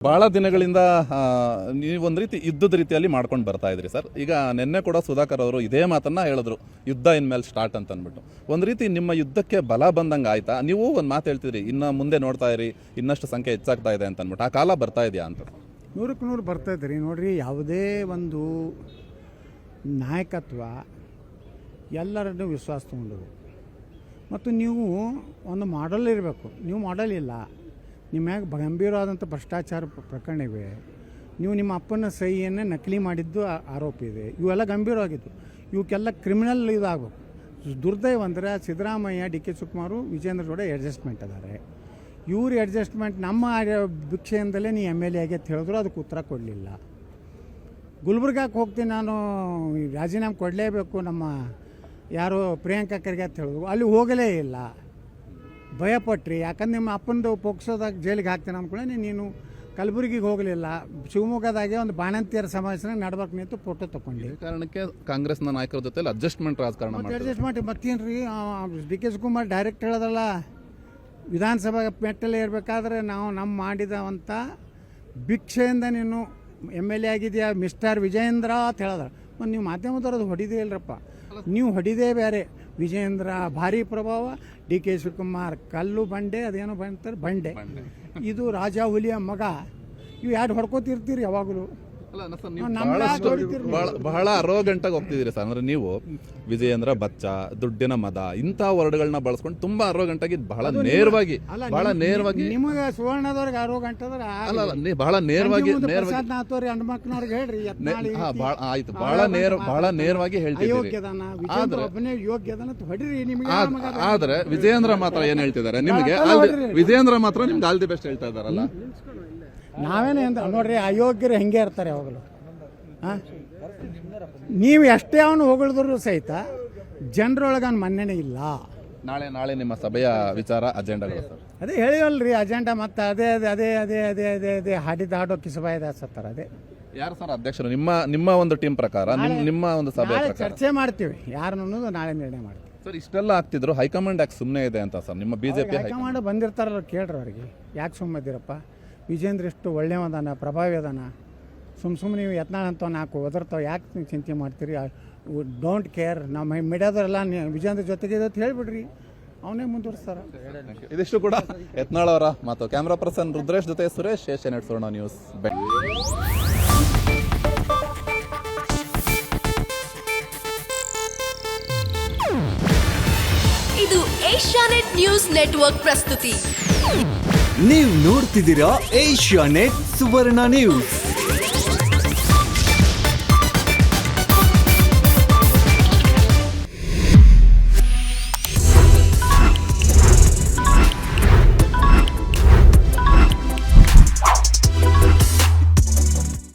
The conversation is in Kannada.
ಭಾಳ ದಿನಗಳಿಂದ ನೀವು ಒಂದು ರೀತಿ ಯುದ್ಧದ ರೀತಿಯಲ್ಲಿ ಮಾಡ್ಕೊಂಡು ಬರ್ತಾ ಇದ್ರಿ ಸರ್. ಈಗ ನಿನ್ನೆ ಕೂಡ ಸುಧಾಕರ್ ಅವರು ಇದೇ ಮಾತನ್ನ ಹೇಳಿದ್ರು, ಯುದ್ಧ ಇನ್ಮೇಲೆ ಸ್ಟಾರ್ಟ್ ಅಂತ ಅಂದ್ಬಿಟ್ಟು. ಒಂದು ರೀತಿ ನಿಮ್ಮ ಯುದ್ಧಕ್ಕೆ ಬಲ ಬಂದಂಗೆ ಆಯ್ತಾ? ನೀವು ಒಂದು ಮಾತು ಹೇಳ್ತಿದ್ರಿ, ಇನ್ನು ಮುಂದೆ ನೋಡ್ತಾ ಇರಿ, ಇನ್ನಷ್ಟು ಸಂಖ್ಯೆ ಹೆಚ್ಚಾಗ್ತಾ ಇದೆ ಅಂತ ಅಂದ್ಬಿಟ್ಟು. ಆ ಕಾಲ ಬರ್ತಾ ಇದೆಯಾ ಅಂತ? 100% ಬರ್ತಾ ಇದ್ರಿ. ನೋಡ್ರಿ, ಯಾವುದೇ ಒಂದು ನಾಯಕತ್ವ ಎಲ್ಲರನ್ನು ವಿಶ್ವಾಸ ತೊಗೊಂಡರು. ಮತ್ತು ನೀವು ಒಂದು ಮಾಡೆಲ್ ಇರಬೇಕು. ನೀವು ಮಾಡೆಲ್ ಇಲ್ಲ, ನಿಮ್ಮ ಮ್ಯಾಗ ಗಂಭೀರವಾದಂಥ ಭ್ರಷ್ಟಾಚಾರ ಪ್ರಕರಣ ಇವೆ. ನೀವು ನಿಮ್ಮ ಅಪ್ಪನ ಸಹಿಯನ್ನು ನಕಲಿ ಮಾಡಿದ್ದು ಆರೋಪ ಇದೆ. ಇವೆಲ್ಲ ಗಂಭೀರವಾಗಿದ್ದು, ಇವಕ್ಕೆಲ್ಲ ಕ್ರಿಮಿನಲ್ ಇದಾಗಬೇಕು. ದುರ್ದೈವ ಅಂದರೆ Siddaramaiah, D K Shivakumar, Vijendra Gowda adjustment ಅದಾರೆ. ಇವ್ರ ಅಡ್ಜಸ್ಟ್ಮೆಂಟ್ ನಮ್ಮ ಭಿಕ್ಷೆಯಿಂದಲೇ ನೀ ಎಮ್ ಎಲ್ ಎ ಅಂತ ಹೇಳಿದ್ರು ಅದಕ್ಕೆ ಉತ್ತರ ಕೊಡಲಿಲ್ಲ. ಗುಲ್ಬರ್ಗಕ್ಕೆ ಹೋಗ್ತೀನಿ ನಾನು, ರಾಜೀನಾಮೆ ಕೊಡಲೇಬೇಕು ನಮ್ಮ ಯಾರೋ ಪ್ರಿಯಾಂಕಾ ಖರ್ಗೆ ಅಂತ ಹೇಳಿದ್ರು, ಅಲ್ಲಿ ಹೋಗಲೇ ಇಲ್ಲ. ಭಯಪಟ್ರಿ, ಯಾಕಂದ್ರೆ ನಿಮ್ಮ ಅಪ್ಪಂದು ಪೋಕ್ಸೋದಾಗ ಜೈಲಿಗೆ ಹಾಕ್ತೀನಿ ಅಂದ್ಕೊಳ್ಳಿ ನೀನು ಕಲಬುರಗಿಗೆ ಹೋಗಲಿಲ್ಲ. ಶಿವಮೊಗ್ಗದಾಗೆ ಒಂದು ಬಾಣಂತಿಯರ ಸಮಾವೇಶನ ನಡ್ಬೇಕು ನಿಂತು ಫೋಟೋ ತೊಗೊಂಡು ಕಾರಣಕ್ಕೆ ಕಾಂಗ್ರೆಸ್ನ ನಾಯಕರ ಜೊತೆ ಅಡ್ಜಸ್ಟ್ಮೆಂಟ್ ರಾಜಕಾರಣ ಅಡ್ಜಸ್ಟ್ಮೆಂಟ್ ಮತ್ತೇನು ರೀ. ಡಿ ಕೆ ಶಿವಕುಮಾರ್ ಡೈರೆಕ್ಟ್ ಹೇಳೋದಲ್ಲ, ವಿಧಾನಸಭಾ ಮೆಟ್ಟಲೇ ಇರಬೇಕಾದ್ರೆ ನಾವು ನಮ್ಮ ಮಾಡಿದಂಥ ಭಿಕ್ಷೆಯಿಂದ ನೀನು ಎಮ್ ಎಲ್ ಎ ಆಗಿದೆಯಾ ಮಿಸ್ಟರ್ ವಿಜಯೇಂದ್ರ ಅಂತ ಹೇಳಿದ್ರೆ, ಮತ್ತು ನೀವು ಮಾಧ್ಯಮದವ್ರದ್ದು ಹೊಡಿದೇ ಇಲ್ಲರಪ್ಪ. ನೀವು ಹೊಡಿದೇ ಬೇರೆ. ವಿಜಯೇಂದ್ರ ಭಾರಿ ಪ್ರಭಾವ, ಡಿ ಕೆ ಶಿವಕುಮಾರ್ ಕಲ್ಲು ಬಂಡೆ, ಅದೇನೋ ಬಂತಾರೆ ಬಂಡೆ, ಇದು ರಾಜ ಹುಲಿಯ ಮಗ. ಇವು ಎರಡು ಹೊಡ್ಕೋತಿರ್ತೀರಿ ಯಾವಾಗಲೂ. ಬಹಳ ಅರೋಗಂಟಾಗಿ ಹೋಗ್ತಿದ್ದೀರಿ ಸರ್. ಅಂದ್ರೆ ನೀವು ವಿಜಯೇಂದ್ರ ಬಚ್ಚ, ದುಡ್ಡಿನ ಮದ, ಇಂಥ ವರ್ಡ್ಗಳನ್ನ ಬಳಸ್ಕೊಂಡು ತುಂಬಾ ಅರೋಗಂಟಾಗಿ ಬಹಳ ನೇರವಾಗಿ ನಿಮಗೆ ಸುವರ್ಣದವ್ರಿಗೆ ಅರೋಗಂಟದ್ರ ಬಹಳ ನೇರವಾಗಿ ಹಣ್ಮಕ್ನವ್ರಿಗೆ ಹೇಳ್ರಿ. ಆಯ್ತು, ಬಹಳ ನೇರವಾಗಿ ಹೇಳ್ತಿದ್ದೀರಿ. ಹೊಡಿರಿ ನಿಮಗೆ. ಆದ್ರೆ ವಿಜಯೇಂದ್ರ ಮಾತ್ರ ಏನ್ ಹೇಳ್ತಿದ್ದಾರೆ ನಿಮಗೆ? ವಿಜಯೇಂದ್ರ ಮಾತ್ರ ನಿಮ್ಗೆ ಆಲ್ ದಿ ಬೆಸ್ಟ್ ಹೇಳ್ತಾ ಇದಾರಲ್ಲ. ನಾವೇನೇ ಅಂತ ನೋಡ್ರಿ, ಅಯೋಗ್ಯರು ಹೆಂಗೆ ಇರ್ತಾರೆ ಯಾವಾಗಲೂ. ನೀವು ಎಷ್ಟೇ ಅವನು ಹೊಗಳಿದ್ರು ಸಹಿತ ಜನರೊಳಗೆ ಅವ್ನು ಮನ್ನಣೆ ಇಲ್ಲ. ನಾಳೆ ನಿಮ್ಮ ಸಭೆಯ ವಿಚಾರ ಅಜೆಂಡಾಗಳು ಸರ್? ಅದೇ ಹೇಳಿವಲ್ರಿ ಅಜೆಂಡಾ. ಮತ್ತೆ ಅದೇ ಅದೇ ಅದೇ ಅದೇ ಅದೇ ಅದೇ ಅದೇ ಹಾಡಿದ ಹಾಡೋ ಕಿಸಬಾಯ್ದ ಸತ್ತಾರ. ಅದೇ ಯಾರು ಸರ್ ಅಧ್ಯಕ್ಷರು? ನಿಮ್ಮ ಒಂದು ಟೀಮ್ ಪ್ರಕಾರ, ನಿಮ್ಮ ಒಂದು ಸಭೆ ಚರ್ಚೆ ಮಾಡ್ತೀವಿ ಯಾರು ಅನ್ನೋದು ನಾಳೆ ನಿರ್ಣಯ ಮಾಡ್ತೀವಿ ಸರ್. ಇಷ್ಟೆಲ್ಲ ಆಗ್ತಿದ್ರು, ಹೈಕಮಾಂಡ್ ಯಾಕೆ ಸುಮ್ಮನೆ ಇದೆ ಅಂತ ಸರ್? ನಿಮ್ಮ ಬಿಜೆಪಿ ಹೈಕಮಾಂಡ್ ಬಂದಿರ್ತಾರಲ್ಲ, ಕೇಳ್ರಿ ಅವ್ರಿಗೆ ಯಾಕೆ ಸುಮ್ಮದಿರಪ್ಪ. ವಿಜೇಂದ್ರ ಎಷ್ಟು ಒಳ್ಳೆಯವದಾನ, ಪ್ರಭಾವಿ ಅದಾನ. ಸುಮ್ಮನೆ ನೀವು ಯತ್ನಾಳ್ ಅಂತ ನಾಲ್ಕು ಒದರ್ತಾವೆ, ಯಾಕೆ ನೀವು ಚಿಂತೆ ಮಾಡ್ತೀರಿ? Don't care. ನಮ್ಮ ಮೀಡಿಯಾದವರೆಲ್ಲ ವಿಜೇಂದ್ರ ಜೊತೆಗೆ ಅಂತ ಹೇಳಿಬಿಡ್ರಿ, ಅವನೇ ಮುಂದುವರಿಸ್ತಾರೆ. ಇದಿಷ್ಟು ಕೂಡ ಯತ್ನಾಳ್ ಅವರ ಮಾತು. ಕ್ಯಾಮ್ರಾ ಪರ್ಸನ್ ರುದ್ರೇಶ್ ಜೊತೆ ಸುರೇಶ್, ಏಷ್ಯಾನೆಟ್ ಸುವರ್ಣ ನ್ಯೂಸ್. ಇದು ಏಷ್ಯಾನೆಟ್ ನ್ಯೂಸ್ ನೆಟ್ವರ್ಕ್ ಪ್ರಸ್ತುತಿ. ನೀವು ನೋಡ್ತಿದ್ದೀರಾ ಏಷ್ಯಾನೆಟ್ ಸುವರ್ಣ ನ್ಯೂಸ್.